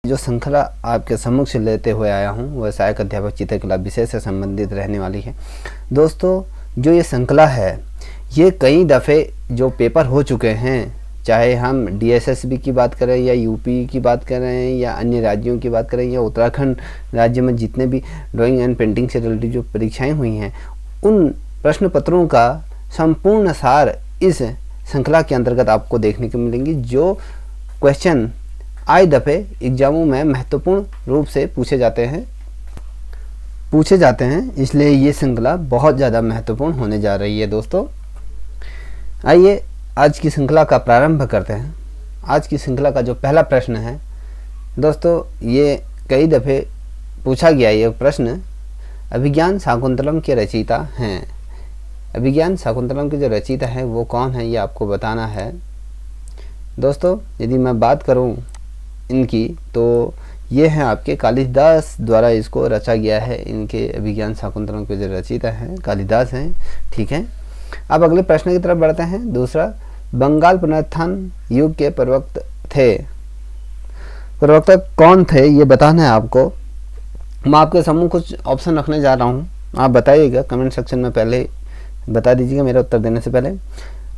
जो श्रृंखला आपके सम्मुख से लेते हुए आया हूँ वह सहायक अध्यापक चित्रकला विषय से संबंधित रहने वाली है। दोस्तों, जो ये श्रृंखला है ये कई दफ़े जो पेपर हो चुके हैं, चाहे हम DSSB की बात करें या यूपी की बात करें या अन्य राज्यों की बात करें या उत्तराखंड राज्य में जितने भी ड्राइंग एंड पेंटिंग से रिलेटेड जो परीक्षाएं हुई हैं, उन प्रश्न पत्रों का संपूर्ण सार इस श्रृंखला के अंतर्गत आपको देखने को मिलेंगी। जो क्वेश्चन आए दफ़े एग्जामों में महत्वपूर्ण रूप से पूछे जाते हैं, इसलिए ये श्रृंखला बहुत ज़्यादा महत्वपूर्ण होने जा रही है। दोस्तों, आइए आज की श्रृंखला का प्रारंभ करते हैं। आज की श्रृंखला का जो पहला प्रश्न है दोस्तों, ये कई दफ़े पूछा गया ये प्रश्न, अभिज्ञान शाकुंतलम के रचयिता हैं। अभिज्ञान शाकुंतलम के जो रचयिता हैं वो कौन है, ये आपको बताना है। दोस्तों, यदि मैं बात करूं इनकी तो ये हैं आपके कालिदास द्वारा इसको रचा गया है। इनके अभिज्ञान शाकुंतलम के जो रचयिता हैं कालिदास हैं। ठीक है, अब अगले प्रश्न की तरफ बढ़ते हैं। दूसरा, बंगाल पुनरुत्थान युग के प्रवक्ता कौन थे, ये बताना है आपको। मैं आपके सामने कुछ ऑप्शन रखने जा रहा हूँ, आप बताइएगा कमेंट सेक्शन में, पहले बता दीजिएगा मेरा उत्तर देने से पहले।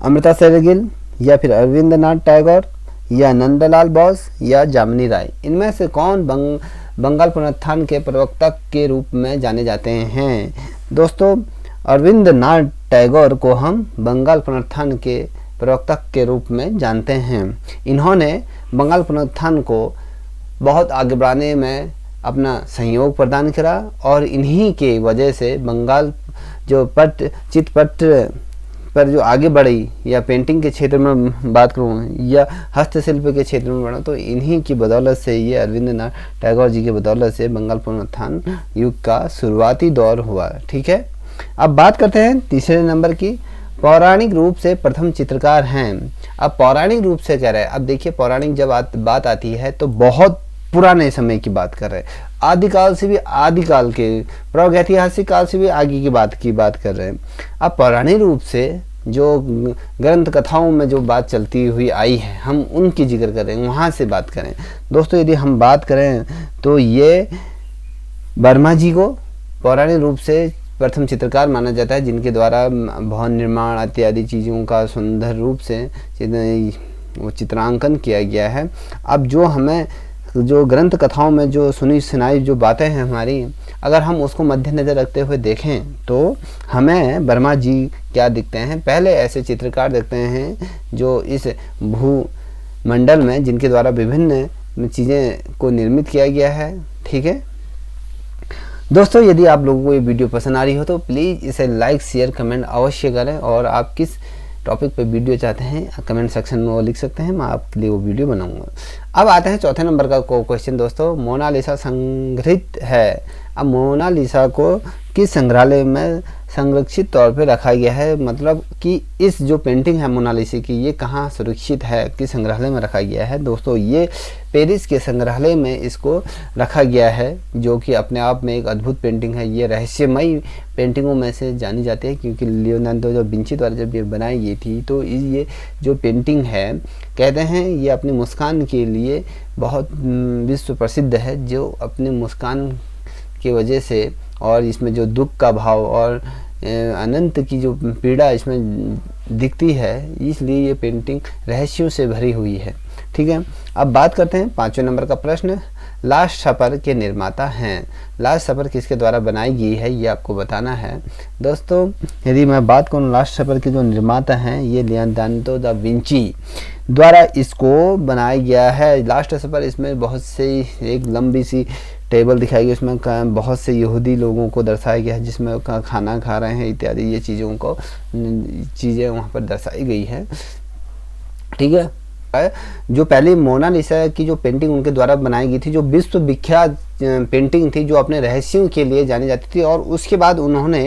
अमृता शेरगिल या फिर अरविंद्रनाथ टैगोर या नंदलाल बोस या जामिनी राय, इनमें से कौन बंगाल पुनरुत्थान के प्रवक्ता के रूप में जाने जाते हैं। दोस्तों, अरविंद्रनाथ टैगोर को हम बंगाल पुनरुत्थान के प्रवक्ता के रूप में जानते हैं। इन्होंने बंगाल पुनरुत्थान को बहुत आगे बढ़ाने में अपना सहयोग प्रदान करा और इन्हीं के वजह से बंगाल जो चित्रपट पर जो आगे बढ़ी, या पेंटिंग के क्षेत्र में बात करूँ या हस्तशिल्प के क्षेत्र में बढ़ा, तो इन्हीं की बदौलत से, ये अरविंद्रनाथ टैगोर जी की बदौलत से बंगाल पुनरुत्थान युग का शुरुआती दौर हुआ। ठीक है, अब बात करते हैं तीसरे नंबर की। पौराणिक रूप से प्रथम चित्रकार हैं। अब पौराणिक रूप से कह रहे हैं, अब देखिए पौराणिक जब बात आती है तो बहुत पुराने समय की बात कर रहे हैं, आदिकाल से भी, आदिकाल के प्रागैतिहासिक काल से भी आगे की बात कर रहे हैं। अब पौराणिक रूप से जो ग्रंथ कथाओं में जो बात चलती हुई आई है, हम उनकी जिक्र कर रहे हैं, वहाँ से बात करें। दोस्तों, यदि हम बात करें तो ये वर्मा जी को पौराणिक रूप से प्रथम चित्रकार माना जाता है, जिनके द्वारा भवन निर्माण इत्यादि चीज़ों का सुंदर रूप से वो चित्रांकन किया गया है। अब जो हमें जो ग्रंथ कथाओं में जो सुनी सुनाई जो बातें हैं हमारी, अगर हम उसको मद्देनजर रखते हुए देखें तो हमें वर्मा जी क्या दिखते हैं, पहले ऐसे चित्रकार दिखते हैं जो इस भूमंडल में, जिनके द्वारा विभिन्न चीज़ें को निर्मित किया गया है। ठीक है दोस्तों, यदि आप लोगों को ये वीडियो पसंद आ रही हो तो प्लीज़ इसे लाइक शेयर कमेंट अवश्य करें, और आप किस टॉपिक पे वीडियो चाहते हैं कमेंट सेक्शन में वो लिख सकते हैं, मैं आपके लिए वो वीडियो बनाऊंगा। अब आते हैं चौथे नंबर का क्वेश्चन। दोस्तों, मोनालिसा संग्रहित है। अब मोनालिसा को किस संग्रहालय में संरक्षित तौर पे रखा गया है, मतलब कि इस जो पेंटिंग है मोनालिसा की, ये कहाँ सुरक्षित है, किस संग्रहालय में रखा गया है। दोस्तों, ये पेरिस के संग्रहालय में इसको रखा गया है, जो कि अपने आप में एक अद्भुत पेंटिंग है। ये रहस्यमयी पेंटिंगों में से जानी जाती है, क्योंकि लियोनार्डो दा विंची द्वारा जब ये बनाई गई थी तो ये जो पेंटिंग है, कहते हैं ये अपनी मुस्कान के लिए बहुत विश्व प्रसिद्ध है, जो अपनी मुस्कान की वजह से, और इसमें जो दुख का भाव और अनंत की जो पीड़ा इसमें दिखती है, इसलिए ये पेंटिंग रहस्यों से भरी हुई है। ठीक है, अब बात करते हैं पांचवें नंबर का प्रश्न। लास्ट सफर के निर्माता हैं। लास्ट सफर किसके द्वारा बनाई गई है, ये आपको बताना है। दोस्तों, यदि मैं बात करूँ लास्ट सफर के जो निर्माता हैं, ये लियोनार्डो दा विंची द्वारा इसको बनाया गया है। लास्ट सफर, इसमें बहुत से एक लंबी सी टेबल दिखाई गई, उसमें बहुत से यहूदी लोगों को दर्शाया गया है, जिसमें खाना खा रहे हैं इत्यादि, ये चीज़ें वहाँ पर दर्शाई गई है। ठीक है, जो पहली मोनालिसा की जो पेंटिंग उनके द्वारा बनाई गई थी, जो विश्व विख्यात पेंटिंग थी, जो अपने रहस्यों के लिए जानी जाती थी, और उसके बाद उन्होंने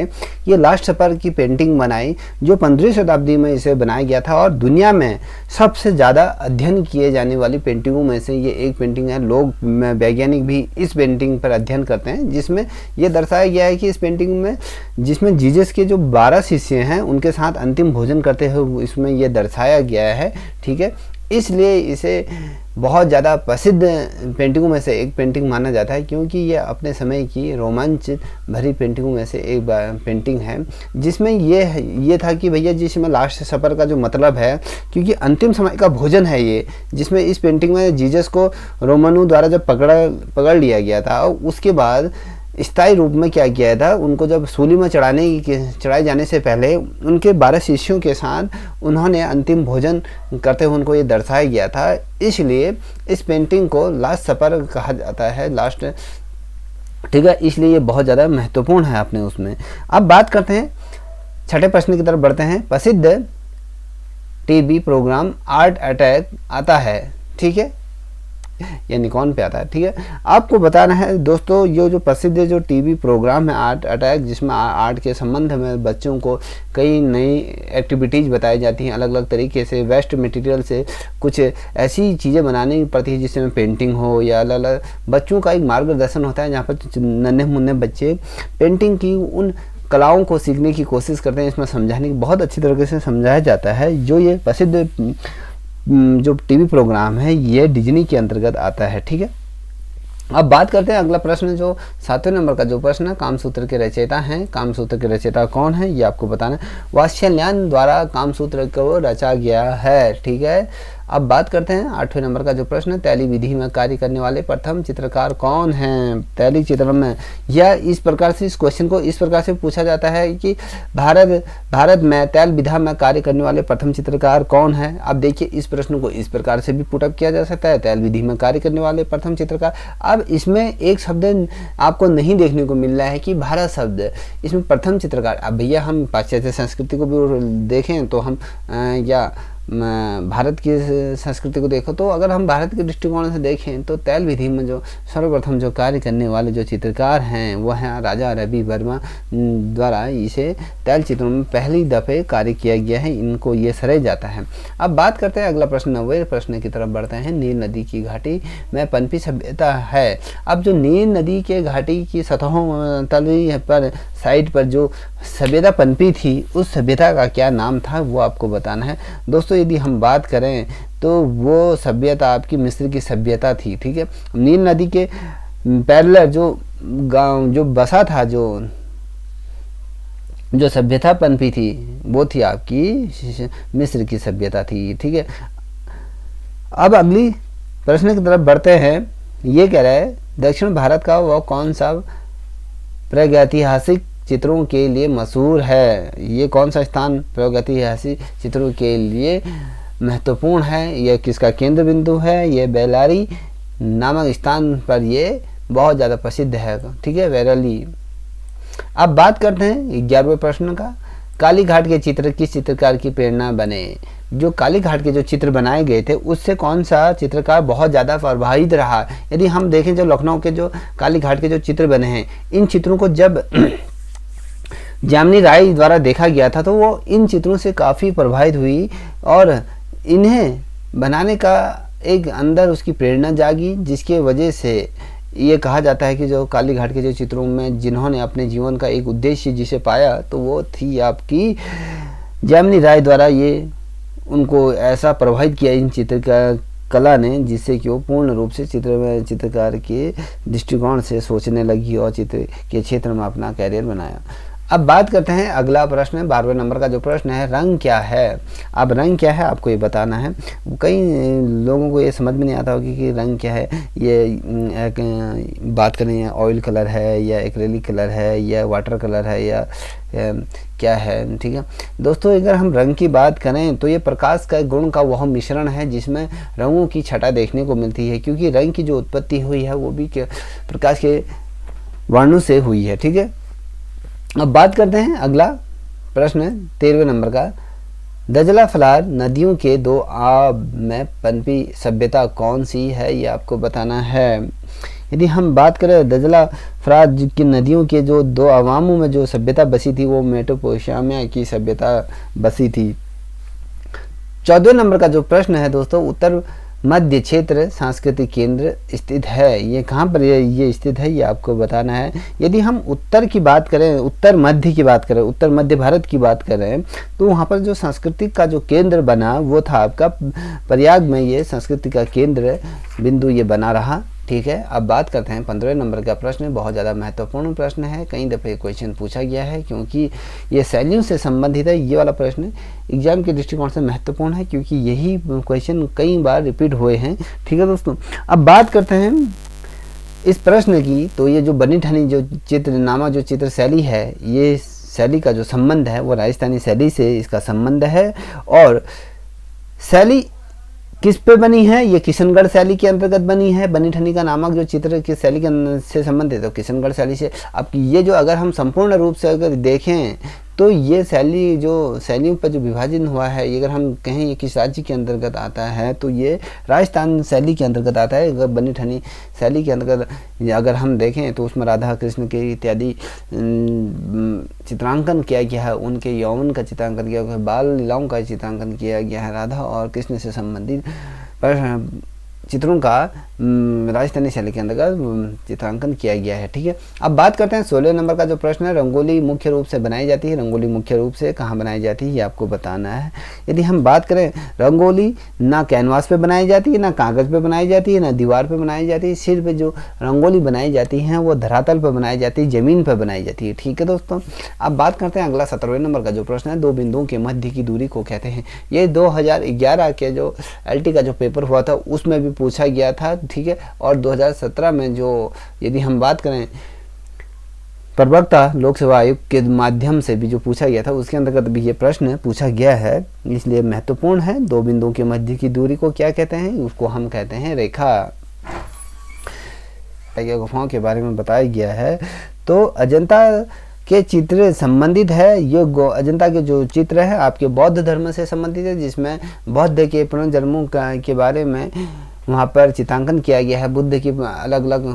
ये लास्ट सफर की पेंटिंग बनाई, जो 15वीं शताब्दी में इसे बनाया गया था, और दुनिया में सबसे ज़्यादा अध्ययन किए जाने वाली पेंटिंगों में से ये एक पेंटिंग है। लोग वैज्ञानिक भी इस पेंटिंग पर अध्ययन करते हैं, जिसमें यह दर्शाया गया है कि इस पेंटिंग में, जिसमें जीसस के जो 12 शिष्य हैं उनके साथ अंतिम भोजन करते हुए इसमें यह दर्शाया गया है। ठीक है, इसलिए इसे बहुत ज़्यादा प्रसिद्ध पेंटिंगों में से एक पेंटिंग माना जाता है, क्योंकि ये अपने समय की रोमांच भरी पेंटिंगों में से एक पेंटिंग है, जिसमें ये था कि भैया जिसमें लास्ट सफ़र का जो मतलब है, क्योंकि अंतिम समय का भोजन है ये, जिसमें इस पेंटिंग में जीसस को रोमनों द्वारा जब पकड़ लिया गया था, उसके बाद स्थायी रूप में क्या किया था, उनको जब सूली में चढ़ाए जाने से पहले उनके 12 शिष्यों के साथ उन्होंने अंतिम भोजन करते हुए उनको ये दर्शाया गया था। इसलिए इस पेंटिंग को लास्ट सपर कहा जाता है, लास्ट, ठीक है, इसलिए ये बहुत ज़्यादा महत्वपूर्ण है अपने उसमें। अब बात करते हैं, छठे प्रश्न की तरफ बढ़ते हैं। प्रसिद्ध टीवी प्रोग्राम आर्ट अटैक आता है, ठीक है, यानी कौन पे आता है, ठीक है। आपको बताना है दोस्तों, ये जो प्रसिद्ध जो टीवी प्रोग्राम है आर्ट अटैक, जिसमें आर्ट के संबंध में बच्चों को कई नई एक्टिविटीज़ बताई जाती हैं, अलग अलग तरीके से वेस्ट मटेरियल से कुछ ऐसी चीज़ें बनानी पड़ती है जिसमें पेंटिंग हो या अलग अलग बच्चों का एक मार्गदर्शन होता है, जहाँ पर नन्हे मुन्ने बच्चे पेंटिंग की उन कलाओं को सीखने की कोशिश करते हैं। इसमें समझाने की बहुत अच्छी तरीके से समझाया जाता है। जो ये प्रसिद्ध जो टीवी प्रोग्राम है ये डिज्नी के अंतर्गत आता है, ठीक है। अब बात करते हैं अगला प्रश्न, जो 7वें नंबर का जो प्रश्न है, कामसूत्र के रचयिता हैं। कामसूत्र के रचयिता कौन है ये आपको बताना है। वात्स्यायन द्वारा कामसूत्र को रचा गया है, ठीक है। अब बात करते हैं 8वें नंबर का जो प्रश्न है, तैली विधि में कार्य करने वाले प्रथम चित्रकार कौन हैं। तैली चित्रण में, या इस प्रकार से इस क्वेश्चन को इस प्रकार से पूछा जाता है कि भारत में तैल विधा में कार्य करने वाले प्रथम चित्रकार कौन है। अब देखिए, इस प्रश्न को इस प्रकार से भी पुटअप किया जा सकता है, तैल विधि में कार्य करने वाले प्रथम चित्रकार। अब इसमें एक शब्द आपको नहीं देखने को मिल रहा है कि भारत शब्द, इसमें प्रथम चित्रकार। अब भैया हम पाश्चात्य संस्कृति को भी देखें तो हम या भारत की संस्कृति को देखो, तो अगर हम भारत के दृष्टिकोण से देखें तो तैल विधि में जो सर्वप्रथम जो कार्य करने वाले जो चित्रकार हैं वो हैं राजा रवि वर्मा द्वारा इसे तैल चित्रों में पहली दफ़े कार्य किया गया है, इनको ये सराहा जाता है। अब बात करते हैं अगला प्रश्न, 9वें प्रश्न की तरफ बढ़ते हैं। नील नदी की घाटी में पनपी सभ्यता है। अब जो नील नदी के घाटी की सतहों तली पर साइड पर जो सभ्यता पनपी थी, उस सभ्यता का क्या नाम था वो आपको बताना है दोस्तों। यदि हम बात करें तो वो सभ्यता आपकी मिस्र की सभ्यता थी, ठीक है। नील नदी के पैरेलल जो गांव जो बसा था, जो सभ्यता पनपी थी वो थी आपकी मिस्र की सभ्यता थी, ठीक है। अब अगली प्रश्न की तरफ बढ़ते हैं। ये कह रहा है दक्षिण भारत का वह कौन सा प्रागैतिहासिक चित्रों के लिए मशहूर है। ये कौन सा स्थान प्रागैतिहासिक चित्रों के लिए महत्वपूर्ण है, यह किसका केंद्र बिंदु है। ये बेलारी नामक स्थान पर ये बहुत ज़्यादा प्रसिद्ध है, ठीक है, वेरली। अब बात करते हैं 11वें प्रश्न का। काली घाट के चित्र किस चित्रकार की प्रेरणा बने। जो काली घाट के जो चित्र बनाए गए थे उससे कौन सा चित्रकार बहुत ज़्यादा प्रभावित रहा। यदि हम देखें जो लखनऊ के जो काली घाट के जो चित्र बने हैं, इन चित्रों को जब जामिनी राय द्वारा देखा गया था तो वो इन चित्रों से काफ़ी प्रभावित हुई और इन्हें बनाने का एक अंदर उसकी प्रेरणा जागी, जिसके वजह से ये कहा जाता है कि जो काली घाट के जो चित्रों में जिन्होंने अपने जीवन का एक उद्देश्य जिसे पाया तो वो थी आपकी जामिनी राय द्वारा। ये उनको ऐसा प्रभावित किया इन चित्र का कला ने, जिससे कि वो पूर्ण रूप से चित्रकार के दृष्टिकोण से सोचने लगी और चित्र के क्षेत्र में अपना कैरियर बनाया। अब बात करते हैं अगला प्रश्न, 12वें नंबर का जो प्रश्न है, रंग क्या है। अब रंग क्या है आपको ये बताना है। कई लोगों को ये समझ में नहीं आता होगी कि रंग क्या है। ये बात करें ऑयल कलर है या एक्रेलिक कलर है या वाटर कलर है या क्या है, ठीक है दोस्तों। अगर हम रंग की बात करें तो ये प्रकाश का गुण का वह मिश्रण है जिसमें रंगों की छटा देखने को मिलती है, क्योंकि रंग की जो उत्पत्ति हुई है वो भी प्रकाश के वर्णों से हुई है, ठीक है। अब बात करते हैं अगला प्रश्न 13वें नंबर का। दजला फरार नदियों के दो आब में पनपी सभ्यता कौन सी है, ये आपको बताना है। यदि हम बात करें दजला फरार की नदियों के जो दो अवामों में जो सभ्यता बसी थी वो मेसोपोटामिया की सभ्यता बसी थी। 14वें नंबर का जो प्रश्न है दोस्तों, उत्तर मध्य क्षेत्र सांस्कृतिक केंद्र स्थित है? ये कहाँ पर ये स्थित है, ये आपको बताना है। यदि हम उत्तर की बात करें, उत्तर मध्य की बात करें, उत्तर मध्य भारत की बात करें, तो वहाँ पर जो सांस्कृतिक का जो केंद्र बना वो था आपका प्रयाग में, ये सांस्कृतिक का केंद्र बिंदु ये बना रहा। ठीक है, अब बात करते हैं 15वें नंबर का प्रश्न। बहुत ज़्यादा महत्वपूर्ण प्रश्न है, कई दफ़े क्वेश्चन पूछा गया है क्योंकि ये शैलियों से संबंधित है। ये वाला प्रश्न एग्जाम के दृष्टिकोण से महत्वपूर्ण है क्योंकि यही क्वेश्चन कई बार रिपीट हुए हैं। ठीक है दोस्तों, अब बात करते हैं इस प्रश्न की। तो ये जो बनी ठनी जो चित्रनामा जो चित्र शैली है, ये शैली का जो संबंध है वो राजस्थानी शैली से इसका संबंध है। और शैली किस पे बनी है? ये किशनगढ़ शैली के अंतर्गत बनी है। बनी ठनी का नामक जो चित्र किस शैली के से संबंधित है? तो किशनगढ़ शैली से। अब ये जो अगर हम संपूर्ण रूप से अगर देखें तो ये शैली जो शैलियों पर जो विभाजन हुआ है, ये अगर हम कहें ये किस राज्य के अंतर्गत आता है तो ये राजस्थान शैली के अंतर्गत आता है। अगर बनी ठनी शैली के अंतर्गत अगर हम देखें तो उसमें राधा कृष्ण के इत्यादि चित्रांकन किया गया है, उनके यौवन का चित्रांकन किया गया है, बाल लीलाओं का चित्रांकन किया गया है, राधा और कृष्ण से संबंधित चित्रों का राजस्थानी शैली के अंतर्गत चित्रांकन किया गया है। ठीक है, अब बात करते हैं 16 नंबर का जो प्रश्न है। रंगोली मुख्य रूप से बनाई जाती है, रंगोली मुख्य रूप से कहाँ बनाई जाती है ये आपको बताना है। यदि हम बात करें, रंगोली ना कैनवास पे बनाई जाती है, ना कागज़ पे बनाई जाती है, ना दीवार पे बनाई जाती है। सिर्फ जो रंगोली बनाई जाती है वो धरातल पर बनाई जाती है, ज़मीन पर बनाई जाती है। ठीक है दोस्तों, अब बात करते हैं अगला 17वें नंबर का जो प्रश्न है। दो बिंदुओं के मध्य की दूरी को कहते हैं। ये 2011 के जो LT का जो पेपर हुआ था उसमें भी पूछा गया था। ठीक है, और 2017 में जो यदि हम बात करें प्रवक्ता लोक सेवा आयोग के माध्यम से भी जो पूछा गया था उसके अंतर्गत भी ये प्रश्न पूछा गया है, इसलिए महत्वपूर्ण है। दो बिंदुओं के मध्य की दूरी को क्या कहते हैं? उसको हम कहते हैं रेखा। गुफाओं के बारे में बताया गया है। तो अजंता के चित्र संबंधित है। ये अजंता के जो चित्र है आपके बौद्ध धर्म से संबंधित है, जिसमें बौद्ध के पुनर्जन्मों के बारे में वहाँ पर चित्रांकन किया गया है। बुद्ध की अलग अलग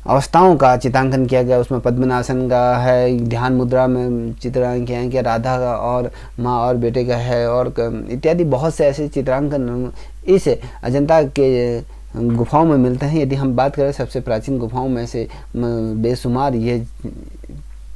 अवस्थाओं का चित्रांकन किया गया, उसमें पद्मनासन का है, ध्यान मुद्रा में चित्रांकन किया है, राधा का और माँ और बेटे का है, और इत्यादि बहुत से ऐसे चित्रांकन इस अजंता के गुफाओं में मिलते हैं। यदि हम बात करें सबसे प्राचीन गुफाओं में से बेशुमार ये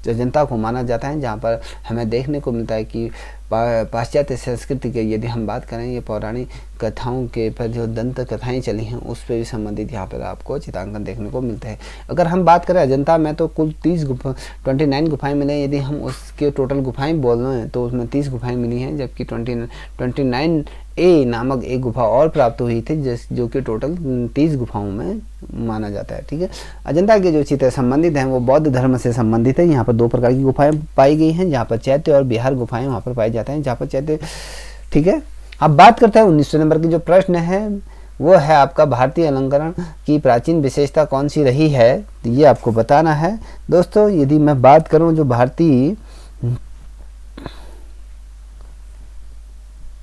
अजंता को माना जाता है, जहाँ पर हमें देखने को मिलता है कि पाश्चात्य संस्कृति के यदि हम बात करें, ये पौराणिक कथाओं के पर जो दंत कथाएं चली हैं उस पर भी संबंधित यहाँ पर आपको चित्रांकन देखने को मिलते हैं। अगर हम बात करें अजंता में तो कुल 29 गुफाएं मिले। यदि हम उसके टोटल गुफाएं बोल रहे हैं तो उसमें 30 गुफाएं मिली हैं, जबकि 29A नामक एक गुफा और प्राप्त हुई थी जो कि टोटल 30 गुफाओं में माना जाता है। ठीक है, अजंता के जो चित्र संबंधित हैं वो बौद्ध धर्म से संबंधित है। यहाँ पर 2 प्रकार की गुफाएं पाई गई हैं, जहाँ पर चैत्य और बिहार गुफाएं वहाँ पर पाई जाते हैं, जहाँ पर चैत्य। ठीक है, अब बात करते हैं 19वें नंबर की जो प्रश्न है वो है आपका भारतीय अलंकरण की प्राचीन विशेषता कौन सी रही है, ये आपको बताना है। दोस्तों यदि मैं बात करूं जो भारतीय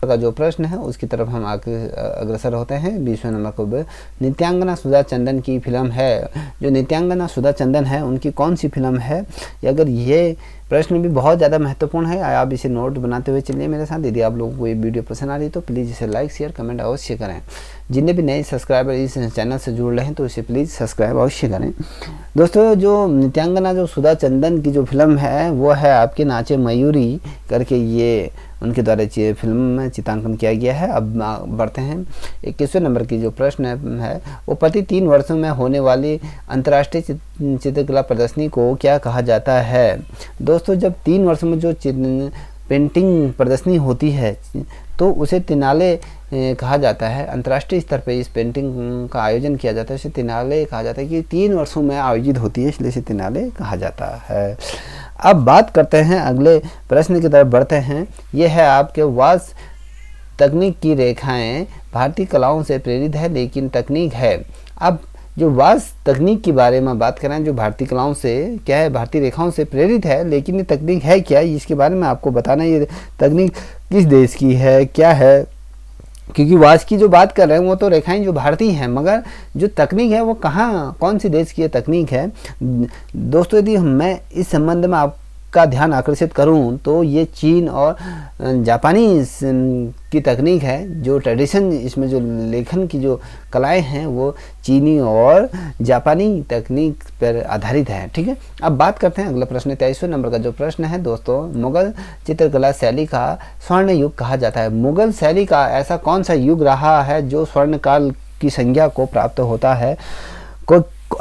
का जो प्रश्न है उसकी तरफ हम आगे अग्रसर होते हैं। 20वें नंबर को नित्यांगना सुधा चंदन की फिल्म है। जो नित्यांगना सुधा चंदन है उनकी कौन सी फिल्म है? अगर ये प्रश्न भी बहुत ज़्यादा महत्वपूर्ण है, आप इसे नोट बनाते हुए चलिए मेरे साथ। यदि आप लोगों को ये वीडियो पसंद आ रही है तो प्लीज़ इसे लाइक शेयर कमेंट अवश्य करें। जितने भी नए सब्सक्राइबर इस चैनल से जुड़ रहे हैं तो इसे प्लीज़ सब्सक्राइब अवश्य करें। दोस्तों जो नित्यांगना जो सुधा चंदन की जो फिल्म है वो है आपके नाचे मयूरी करके, ये उनके द्वारा फिल्म में चित्रांकन किया गया है। अब बढ़ते हैं 21वें नंबर की जो प्रश्न है वो प्रति 3 वर्षों में होने वाली अंतर्राष्ट्रीय चित्रकला प्रदर्शनी को क्या कहा जाता है? दोस्तों जब 3 वर्षों में जो पेंटिंग प्रदर्शनी होती है तो उसे तिनाले कहा जाता है। अंतर्राष्ट्रीय स्तर पर इस पेंटिंग का आयोजन किया जाता है, इसे तिनाले कहा जाता है कि 3 वर्षों में आयोजित होती है, इसलिए इसे तिनाले कहा जाता है। अब बात करते हैं अगले प्रश्न की तरफ बढ़ते हैं। ये है आपके वास तकनीक की रेखाएं भारतीय कलाओं से प्रेरित है लेकिन तकनीक है। अब जो वास तकनीक के बारे में बात करें, जो भारतीय कलाओं से क्या है, भारतीय रेखाओं से प्रेरित है लेकिन ये तकनीक है क्या, इसके बारे में आपको बताना है। ये तकनीक किस देश की है, क्या है, क्योंकि वास की जो बात कर रहे हैं वो तो रेखाएं जो भारतीय हैं, मगर जो तकनीक है वो कहाँ कौन सी देश की तकनीक है। दोस्तों यदि मैं इस संबंध में आप का ध्यान आकर्षित करूं तो ये चीन और जापानी की तकनीक है। जो ट्रेडिशन इसमें जो लेखन की जो कलाएं हैं वो चीनी और जापानी तकनीक पर आधारित है। ठीक है, अब बात करते हैं अगला प्रश्न 23वें नंबर का जो प्रश्न है दोस्तों, मुगल चित्रकला शैली का स्वर्ण युग कहा जाता है। मुगल शैली का ऐसा कौन सा युग रहा है जो स्वर्ण काल की संज्ञा को प्राप्त होता है?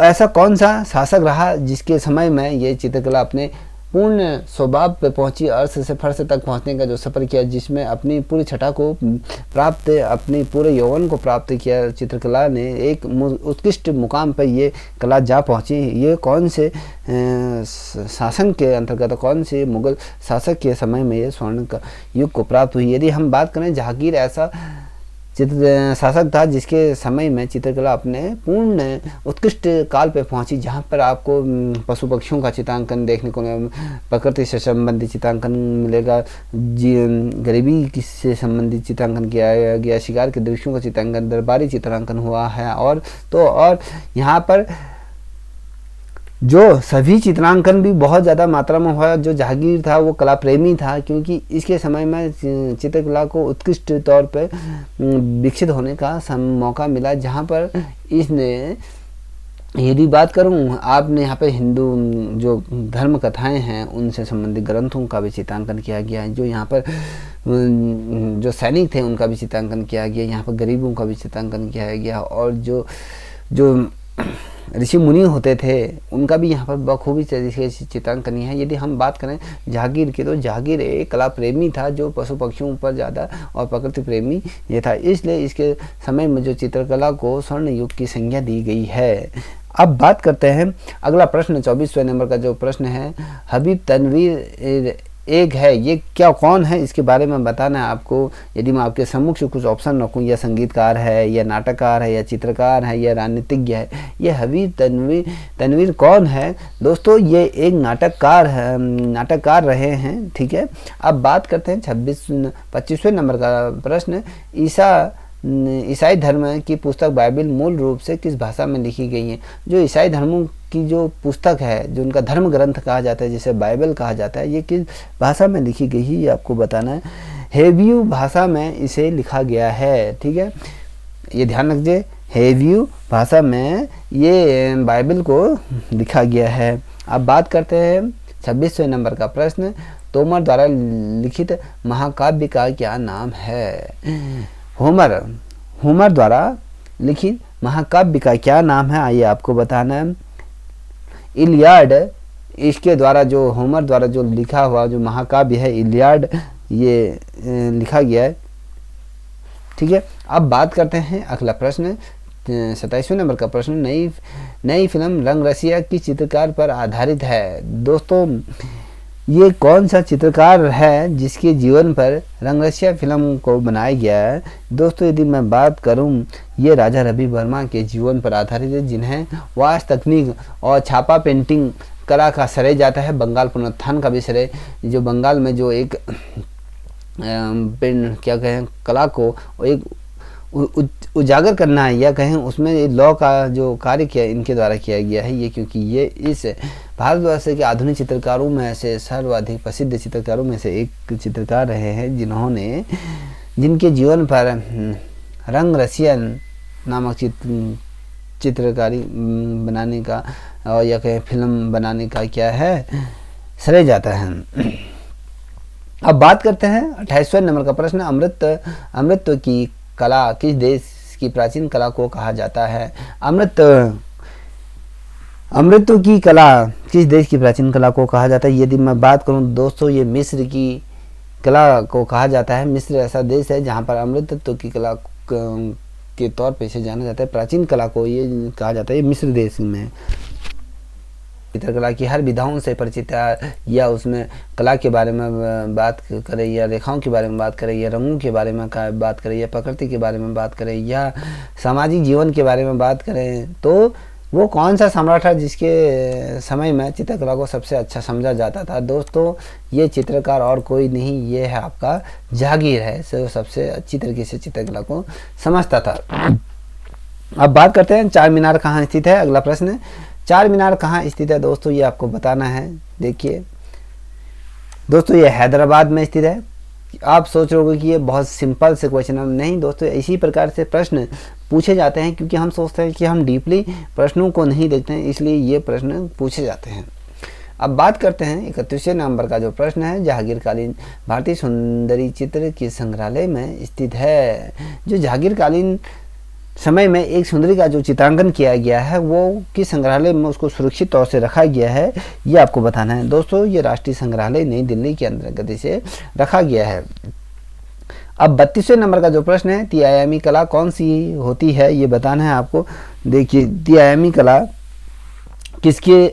ऐसा कौन सा शासक रहा जिसके समय में ये चित्रकला अपने पूर्ण स्वभाव पे पहुंची, अर्श से फर्श तक पहुंचने का जो सफ़र किया, जिसमें अपनी पूरी छटा को प्राप्त, अपनी पूरे यौवन को प्राप्त किया, चित्रकला ने एक उत्कृष्ट मुकाम पर ये कला जा पहुंची। ये कौन से शासन के अंतर्गत, कौन से मुगल शासक के समय में ये स्वर्ण का युग को प्राप्त हुई? यदि हम बात करें, जहांगीर ऐसा चित्र शासक था जिसके समय में चित्रकला अपने पूर्ण उत्कृष्ट काल पे पहुंची, जहां पर आपको पशु पक्षियों का चित्रांकन देखने को, प्रकृति से संबंधित चित्रांकन मिलेगा, गरीबी से संबंधित चित्रांकन किया गया, शिकार के दृश्यों का चित्रांकन, दरबारी चित्रांकन हुआ है। और यहाँ पर जो सभी चित्रांकन भी बहुत ज़्यादा मात्रा में हुआ। जो जहांगीर था वो कला प्रेमी था, क्योंकि इसके समय में चित्रकला को उत्कृष्ट तौर पर विकसित होने का मौका मिला, जहाँ पर इसने, यदि बात करूँ आपने यहाँ पे हिंदू जो धर्म कथाएं हैं उनसे संबंधित ग्रंथों का भी चित्रांकन किया गया है। जो यहाँ पर जो सैनिक थे उनका भी चित्रांकन किया गया, यहाँ पर गरीबों का भी चित्रांकन किया गया, और जो ऋषि मुनि होते थे उनका भी यहाँ पर बखूबी तरीके से चित्रांकन है। यदि हम बात करें जहांगीर की, तो जहांगीर एक कला प्रेमी था जो पशु पक्षियों पर ज़्यादा और प्रकृति प्रेमी ये था, इसलिए इसके समय में जो चित्रकला को स्वर्ण युग की संज्ञा दी गई है। अब बात करते हैं अगला प्रश्न 24वें नंबर का जो प्रश्न है, हबीब तनवीर एक है, ये क्या कौन है इसके बारे में बताना है आपको। यदि मैं आपके सम्मुख से कुछ ऑप्शन रखूं, या संगीतकार है, या नाटककार है, या चित्रकार है, या राजनीतिज्ञ है, ये हबीब तनवीर कौन है दोस्तों? ये एक नाटककार रहे हैं। ठीक है, अब बात करते हैं 25वें नंबर का प्रश्न, ईसाई धर्म की पुस्तक बाइबिल मूल रूप से किस भाषा में लिखी गई है? जो ईसाई धर्मों की जो पुस्तक है, जो उनका धर्म ग्रंथ कहा जाता है, जिसे बाइबल कहा जाता है, ये किस भाषा में लिखी गई है ये आपको बताना है। हेब्रू भाषा में इसे लिखा गया है। ठीक है, ये ध्यान रखिए, हेब्रू भाषा में ये बाइबल को लिखा गया है। अब बात करते हैं 26वें नंबर का प्रश्न, तोमर द्वारा लिखित महाकाव्य का क्या नाम है? होमर द्वारा लिखित महाकाव्य का क्या नाम है आइए आपको बताना है। इलियाड, इसके द्वारा जो होमर द्वारा जो लिखा हुआ जो महाकाव्य है इलियाड, ये लिखा गया है। ठीक है, अब बात करते हैं अगला प्रश्न 27वें नंबर का प्रश्न, नई फिल्म रंगरसिया की चित्रकार पर आधारित है। दोस्तों ये कौन सा चित्रकार है जिसके जीवन पर रंगरसिया फिल्म को बनाया गया है? दोस्तों यदि मैं बात करूं, ये राजा रवि वर्मा के जीवन पर आधारित है, जिन्हें वास्तु तकनीक और छापा पेंटिंग कला का श्रेय जाता है, बंगाल पुनरुत्थान का भी श्रेय। जो बंगाल में जो एक क्या कहें कला को एक उजागर करना है, या कहें उसमें लॉ का जो कार्य किया इनके द्वारा किया गया है ये, क्योंकि ये इस भारतवर्ष के आधुनिक चित्रकारों में से सर्वाधिक प्रसिद्ध चित्रकारों में से एक चित्रकार रहे हैं, जिनके जीवन पर रंगरसियन नामक चित्रकारी बनाने का और या कहें फिल्म बनाने का क्या है श्रेय जाता है। अब बात करते हैं 28वें नंबर का प्रश्न, अमृतत्व की कला किस देश की प्राचीन कला को कहा जाता है? अमृतत्व की कला किस देश की प्राचीन कला को कहा जाता है? यदि मैं बात करूं दोस्तों, ये मिस्र की कला को कहा जाता है। मिस्र ऐसा देश है जहां पर अमृतत्व की कला के तौर पे इसे जाना जाता है। प्राचीन कला को ये कहा जाता है, ये मिस्र देश में चित्रकला की हर विधाओं से परिचित है, या उसमें कला के बारे में बात करें, या रेखाओं के बारे में बात करें, या रंगों के बारे में बात करें, या प्रकृति के बारे में बात करें, या सामाजिक जीवन के बारे में बात करें, तो वो कौन सा सम्राट है जिसके समय में चित्रकला को सबसे अच्छा समझा जाता था? दोस्तों ये चित्रकार और कोई नहीं, ये है आपका जहांगीर है, जो सबसे अच्छी तरीके से चित्रकला को समझता था। अब बात करते हैं चार मीनार कहाँ स्थित है। अगला प्रश्न, चार मीनार कहाँ स्थित है दोस्तों, ये आपको बताना है। देखिए दोस्तों ये हैदराबाद में स्थित है। आप सोच रहे होंगे कि ये बहुत सिंपल से क्वेश्चन है, नहीं दोस्तों, इसी प्रकार से प्रश्न पूछे जाते हैं, क्योंकि हम सोचते हैं कि हम डीपली प्रश्नों को नहीं देखते हैं, इसलिए ये प्रश्न पूछे जाते हैं। अब बात करते हैं 31वें नंबर का जो प्रश्न है, जहांगीरकालीन भारतीय सुंदरी चित्र किस संग्रहालय में स्थित है। जो जहांगीरकालीन समय में एक सुंदरी का जो चित्रांकन किया गया है वो किस संग्रहालय में उसको सुरक्षित तौर से रखा गया है, ये आपको बताना है। दोस्तों ये राष्ट्रीय संग्रहालय नई दिल्ली के अंतर्गत इसे रखा गया है। अब 32वें नंबर का जो प्रश्न है, तिआयामी कला कौन सी होती है, ये बताना है आपको। देखिए तिआयामी कला किसके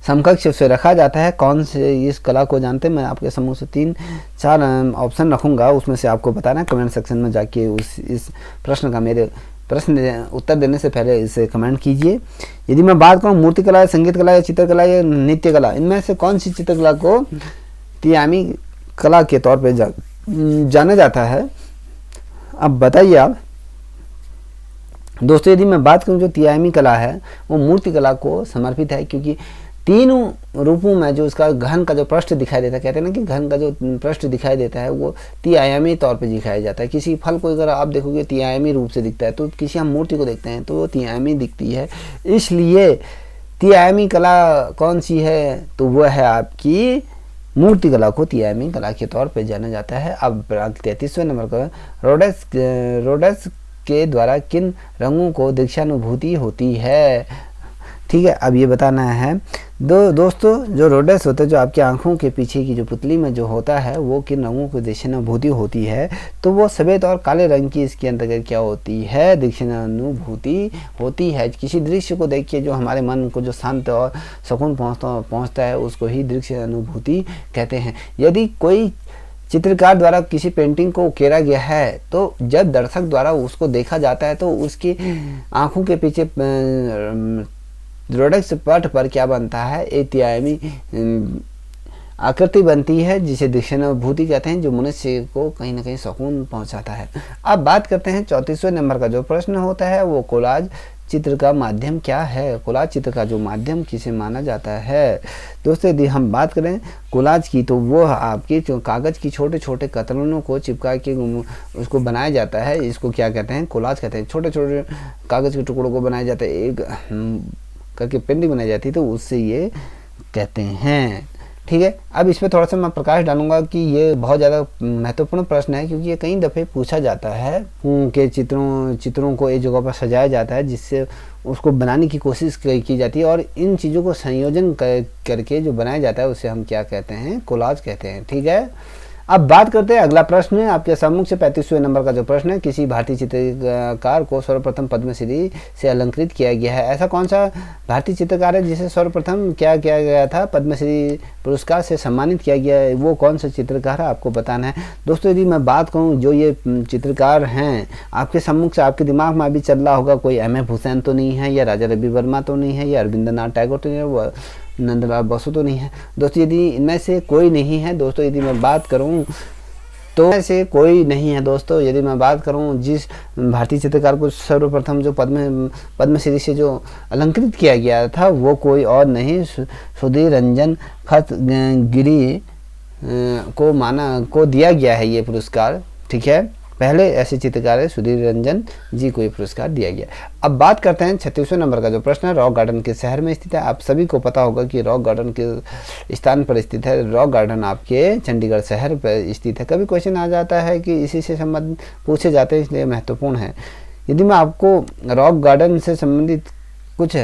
समकक्ष से रखा जाता है, कौन से इस कला को जानते हैं। मैं आपके समूह से 3-4 ऑप्शन रखूंगा, उसमें से आपको बताना है। कमेंट सेक्शन में जाके इस प्रश्न का मेरे प्रश्न उत्तर देने से पहले इसे कमेंट कीजिए। यदि मैं बात करूं मूर्तिकला, संगीत कला या चित्रकला या नृत्य कला, इनमें से कौन सी चित्रकला को तिआयामी कला के तौर पर जाना जाता है, अब बताइए आप। दोस्तों यदि मैं बात करूं जो तिआयामी कला है वो मूर्ति कला को समर्पित है, क्योंकि तीनों रूपों में जो उसका घन का जो पृष्ठ दिखाई देता है, कहते हैं ना कि घन का जो पृष्ठ दिखाई देता है वो तिआयामी तौर पे दिखाया जाता है। किसी फल को अगर आप देखोगे तिआयामी रूप से दिखता है, तो किसी हम मूर्ति को देखते हैं तो वो तिआयामी दिखती है। इसलिए तिआयामी कला कौन सी है, तो वह है आपकी मूर्ति कला को तिआयामी कला के तौर पर जाना जाता है। अब 33वें नंबर का, रोडस के द्वारा किन रंगों को दृश्यानुभूति होती है। ठीक है, अब ये बताना है दोस्तों जो रोडस होता है, जो आपकी आंखों के पीछे की जो पुतली में जो होता है, वो किन रंगों को दृश्यानुभूति होती है, तो वो सफ़ेद और काले रंग की इसके अंतर्गत क्या होती है, दृश्यानुभूति होती है। किसी दृश्य को देखिए जो हमारे मन को जो शांत और सुकून पहुँचता है, उसको ही दृश्यानुभूति कहते हैं। यदि कोई चित्रकार द्वारा किसी पेंटिंग को उकेरा गया है, तो जब दर्शक द्वारा उसको देखा जाता है तो उसकी आंखों के पीछे रोडस पट पर क्या बनता है, एक तिआयामी आकृति बनती है, जिसे दृश्यानुभूति कहते हैं, जो मनुष्य को कहीं ना कहीं सुकून पहुंचाता है। अब बात करते हैं 34वें नंबर का जो प्रश्न होता है, वो कोलाज चित्र का माध्यम क्या है। कोलाज चित्र का जो माध्यम किसे माना जाता है। दोस्तों यदि हम बात करें कोलाज की, तो वो आपके जो कागज़ की छोटे छोटे कतरनों को चिपका के उसको बनाया जाता है, इसको क्या कहते हैं, कोलाज कहते हैं। छोटे छोटे कागज़ के टुकड़ों को बनाया जाता है, एक करके पेंटिंग बनाई जाती है, तो उससे ये कहते हैं। ठीक है, अब इस पर थोड़ा सा मैं प्रकाश डालूंगा कि ये बहुत ज़्यादा महत्वपूर्ण प्रश्न है, क्योंकि ये कई दफ़े पूछा जाता है के चित्रों को एक जगह पर सजाया जाता है, जिससे उसको बनाने की कोशिश की जाती है, और इन चीज़ों को संयोजन करके जो बनाया जाता है उसे हम क्या कहते हैं, कोलाज कहते हैं। ठीक है, अब बात करते हैं अगला प्रश्न है आपके सम्मुख से 35वें नंबर का जो प्रश्न है, किसी भारतीय चित्रकार को सर्वप्रथम पद्मश्री से अलंकृत किया गया है। ऐसा कौन सा भारतीय चित्रकार है जिसे सर्वप्रथम क्या किया गया था, पद्मश्री पुरस्कार से सम्मानित किया गया है, वो कौन सा चित्रकार है, आपको बताना है। दोस्तों यदि मैं बात कहूँ जो ये चित्रकार हैं आपके सम्मुख से, आपके दिमाग में अभी चल रहा होगा कोई M.F. हुसैन तो नहीं है, या राजा रवि वर्मा तो नहीं है, या रविंद्रनाथ टैगोर तो नहीं है, नंदलाल बसु तो नहीं है। दोस्तों यदि इनमें से कोई नहीं है, दोस्तों यदि मैं बात करूं तो ऐसे कोई नहीं है। दोस्तों यदि मैं बात करूं जिस भारतीय चित्रकार को सर्वप्रथम जो पद्मश्री से जो अलंकृत किया गया था, वो कोई और नहीं सुधीर रंजन खतगिरी को दिया गया है ये पुरस्कार। ठीक है, पहले ऐसे चित्रकार है सुधीर रंजन जी को ये पुरस्कार दिया गया। अब बात करते हैं 36वें नंबर का जो प्रश्न है, रॉक गार्डन किस शहर में स्थित है। आप सभी को पता होगा कि रॉक गार्डन के स्थान पर स्थित है। रॉक गार्डन आपके चंडीगढ़ शहर पर स्थित है। कभी क्वेश्चन आ जाता है कि इसी से संबंधित पूछे जाते हैं, इसलिए महत्वपूर्ण है। यदि मैं आपको रॉक गार्डन से संबंधित कुछ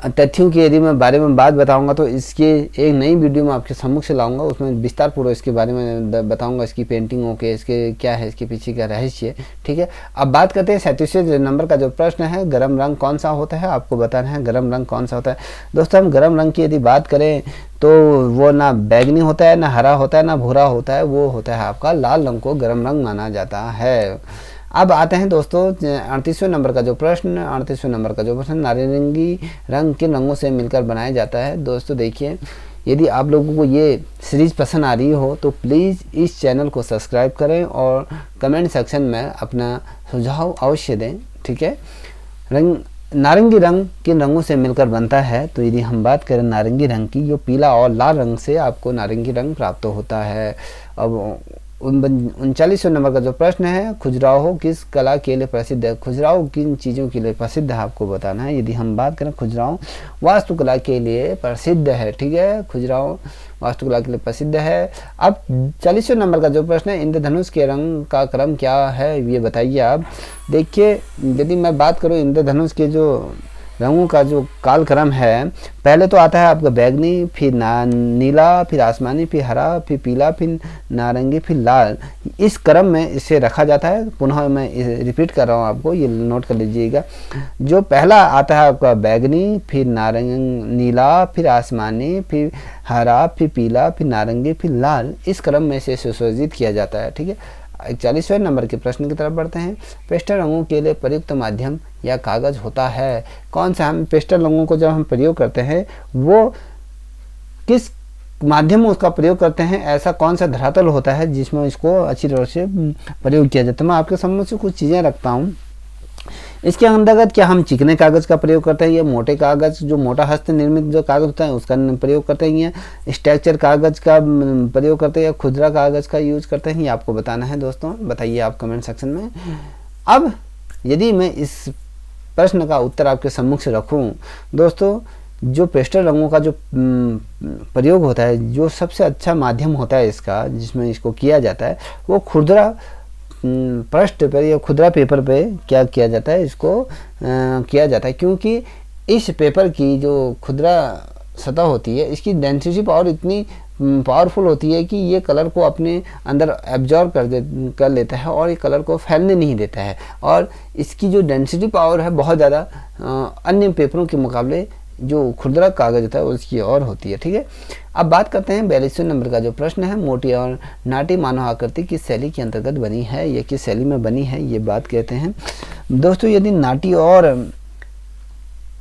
तथ्यों की यदि मैं बारे में बात बताऊंगा, तो इसके एक नई वीडियो में आपके सम्मुख से लाऊंगा, उसमें विस्तार पूर्वक इसके बारे में बताऊंगा, इसकी पेंटिंगों के इसके क्या है, इसके पीछे का रहस्य। ठीक है, अब बात करते हैं 37वें नंबर का जो प्रश्न है, गर्म रंग कौन सा होता है, आपको बताना है गर्म रंग कौन सा होता है। दोस्तों हम गर्म रंग की यदि बात करें तो वो ना बैगनी होता है, ना हरा होता है, ना भूरा होता है, वो होता है आपका लाल रंग को गर्म रंग माना जाता है। अब आते हैं दोस्तों 38वें नंबर का जो प्रश्न, 38वें नंबर का जो प्रश्न, नारंगी रंग किन रंगों से मिलकर बनाया जाता है। दोस्तों देखिए, यदि आप लोगों को ये सीरीज़ पसंद आ रही हो तो प्लीज़ इस चैनल को सब्सक्राइब करें और कमेंट सेक्शन में अपना सुझाव अवश्य दें। ठीक है, नारंगी रंग किन रंगों से मिलकर बनता है? तो यदि हम बात करें नारंगी रंग की, जो पीला और लाल रंग से आपको नारंगी रंग प्राप्त होता है। अब 39वें नंबर का जो प्रश्न है, खजुराहो किस कला के लिए प्रसिद्ध है? खजुराहो किन चीज़ों के लिए प्रसिद्ध है आपको बताना है। यदि हम बात करें खजुराहो वास्तुकला के लिए प्रसिद्ध है, ठीक है, खजुराहो वास्तुकला के लिए प्रसिद्ध है। अब 40वें नंबर का जो प्रश्न है, इंद्रधनुष के रंग का क्रम क्या है, ये बताइए आप। देखिए, यदि मैं बात करूँ इंद्रधनुष के जो रंगों का जो कालक्रम है, पहले तो आता है आपका बैगनी, फिर नीला, फिर आसमानी, फिर हरा, फिर पीला, फिर नारंगी, फिर लाल। इस क्रम में इसे रखा जाता है। पुनः मैं रिपीट कर रहा हूँ आपको, ये नोट कर लीजिएगा। जो पहला आता है आपका बैगनी, फिर नीला, फिर आसमानी, फिर हरा, फिर पीला, फिर नारंगी, फिर लाल। इस क्रम में इसे सुसज्जित किया जाता है, ठीक है। 41वें नंबर के प्रश्न की तरफ बढ़ते हैं। पेस्टल रंगों के लिए प्रयुक्त माध्यम या कागज होता है कौन सा? हम पेस्टल रंगों को जब हम प्रयोग करते हैं, वो किस माध्यम में उसका प्रयोग करते हैं? ऐसा कौन सा धरातल होता है जिसमें इसको अच्छी तरह से प्रयोग किया जाता है? मैं आपके सामने से कुछ चीज़ें रखता हूँ। इसके अंतर्गत क्या हम चिकने कागज़ का प्रयोग करते हैं, या मोटे कागज़, जो मोटा हस्त निर्मित जो कागज़ होता है उसका प्रयोग करते हैं, या स्ट्रक्चर कागज़ का प्रयोग करते हैं, या खुदरा कागज़ का यूज करते हैं? ये आपको बताना है दोस्तों, बताइए आप कमेंट सेक्शन में। अब यदि मैं इस प्रश्न का उत्तर आपके सम्मुख से रखूं दोस्तों, जो पेस्टल रंगों का जो प्रयोग होता है, जो सबसे अच्छा माध्यम होता है इसका, जिसमें इसको किया जाता है, वो खुदरा पृष्ठ पेपर या खुदरा पेपर पे क्या किया जाता है, इसको किया जाता है। क्योंकि इस पेपर की जो खुदरा सतह होती है, इसकी डेंसिटी पावर इतनी पावरफुल होती है कि ये कलर को अपने अंदर एब्जॉर्ब कर लेता है और ये कलर को फैलने नहीं देता है। और इसकी जो डेंसिटी पावर है बहुत ज़्यादा अन्य पेपरों के मुकाबले जो खुदरा कागज होता है उसकी और होती है, ठीक है। अब बात करते हैं 42वें नंबर का जो प्रश्न है, मोटी और नाटी मानव आकृति किस शैली के अंतर्गत बनी है, या किस शैली में बनी है, ये बात कहते हैं दोस्तों। यदि नाटी और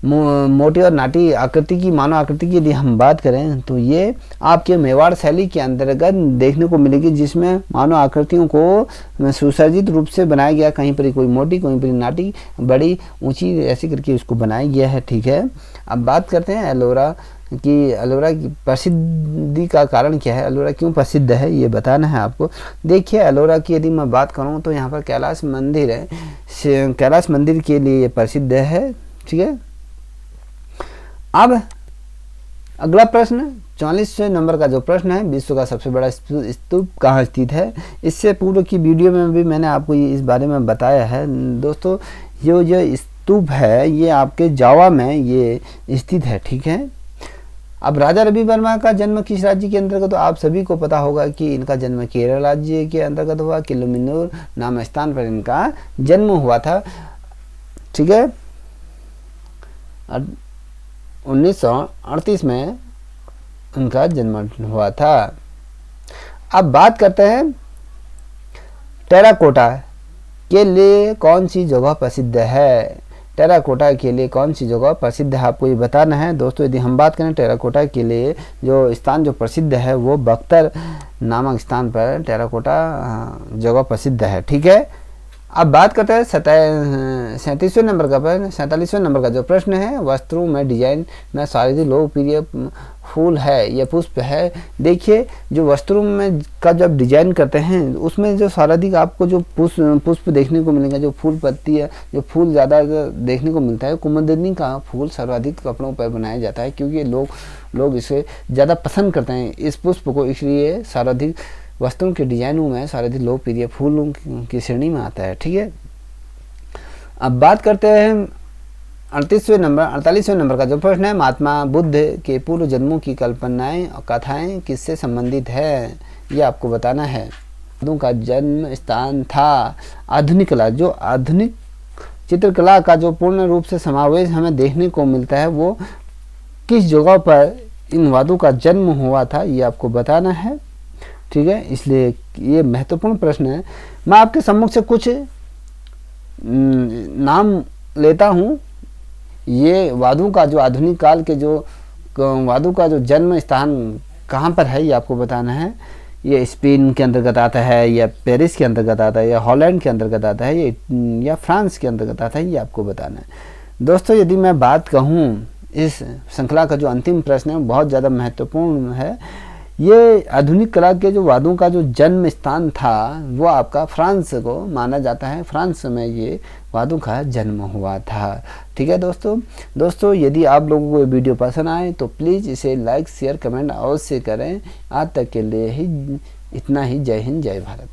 मोटी और नाटी आकृति की, मानव आकृति की यदि हम बात करें, तो ये आपके मेवाड़ शैली के अंतर्गत देखने को मिलेगी, जिसमें मानव आकृतियों को सुसज्जित रूप से बनाया गया। कहीं पर कोई मोटी, कहीं पर नाटी, बड़ी, ऊंची, ऐसी करके उसको बनाया गया है, ठीक है। अब बात करते हैं एलोरा की। एलोरा की प्रसिद्धि का कारण क्या है, एलोरा क्यों प्रसिद्ध है, ये बताना है आपको। देखिए, एलोरा की यदि मैं बात करूँ तो यहाँ पर कैलाश मंदिर है, कैलाश मंदिर के लिए ये प्रसिद्ध है, ठीक है। अब अगला प्रश्न 44वें नंबर का जो प्रश्न है, विश्व का सबसे बड़ा स्तूप कहाँ स्थित है? इससे पूर्व की वीडियो में भी मैंने आपको ये इस बारे में बताया है दोस्तों। जो स्तूप है ये आपके जावा में ये स्थित है, ठीक है। अब राजा रवि वर्मा का जन्म किस राज्य के अंतर्गत? तो आप सभी को पता होगा कि इनका जन्म केरल राज्य के अंतर्गत हुआ। किलुमिनूर नाम स्थान पर इनका जन्म हुआ था, ठीक है। 1938 में उनका जन्म हुआ था। अब बात करते हैं टेराकोटा के लिए कौन सी जगह प्रसिद्ध है? टेराकोटा के लिए कौन सी जगह प्रसिद्ध है, आपको ये बताना है दोस्तों। यदि हम बात करें टेराकोटा के लिए जो स्थान जो प्रसिद्ध है, वो बख्तर नामक स्थान पर टेराकोटा जगह प्रसिद्ध है, ठीक है। अब बात करते हैं 47वें नंबर का प्रश्न। 47वें नंबर का जो प्रश्न है, वस्त्रों में डिजाइन में सर्वाधिक लोकप्रिय फूल है या पुष्प है? देखिए, जो वस्त्रों में का जब डिजाइन करते हैं उसमें जो सर्वाधिक आपको जो पुष्प देखने को मिलेगा, जो फूल पत्ती है, जो फूल ज़्यादा देखने को मिलता है, कुमुदिनी का फूल सर्वाधिक कपड़ों पर बनाया जाता है, क्योंकि लोग इसे ज़्यादा पसंद करते हैं इस पुष्प को, इसलिए सर्वाधिक वस्त्रों के डिजाइनों में सर्वाधिक लोकप्रिय फूलों की श्रेणी में आता है, ठीक है। अब बात करते हैं 48वें नंबर का जो प्रश्न है, महात्मा बुद्ध के पूर्व जन्मों की कल्पनाएं और कथाएं किससे संबंधित है, ये आपको बताना है। बुद्धों का जन्म स्थान था। आधुनिक कला, जो आधुनिक चित्रकला का जो पूर्ण रूप से समावेश हमें देखने को मिलता है, वो किस जगह पर इन वादों का जन्म हुआ था, ये आपको बताना है, ठीक है। इसलिए ये महत्वपूर्ण प्रश्न है। मैं आपके सम्मुख से कुछ नाम लेता हूँ। ये वादों का जो आधुनिक काल के जो वादों का जो जन्म स्थान कहाँ पर है, ये आपको बताना है। ये स्पेन के अंतर्गत आता है, या पेरिस के अंतर्गत आता है, या हॉलैंड के अंतर्गत आता है, या फ्रांस के अंतर्गत आता है, ये आपको बताना है दोस्तों यदि मैं बात कहूँ इस श्रृंखला का जो अंतिम प्रश्न है बहुत ज़्यादा महत्वपूर्ण है। ये आधुनिक कला के जो वादों का जो जन्म स्थान था वो आपका फ्रांस को माना जाता है। फ्रांस में ये वादों का जन्म हुआ था। ठीक है दोस्तों यदि आप लोगों को ये वीडियो पसंद आए तो प्लीज़ इसे लाइक शेयर कमेंट अवश्य करें। आज तक के लिए ही इतना ही। जय हिंद जय भारत।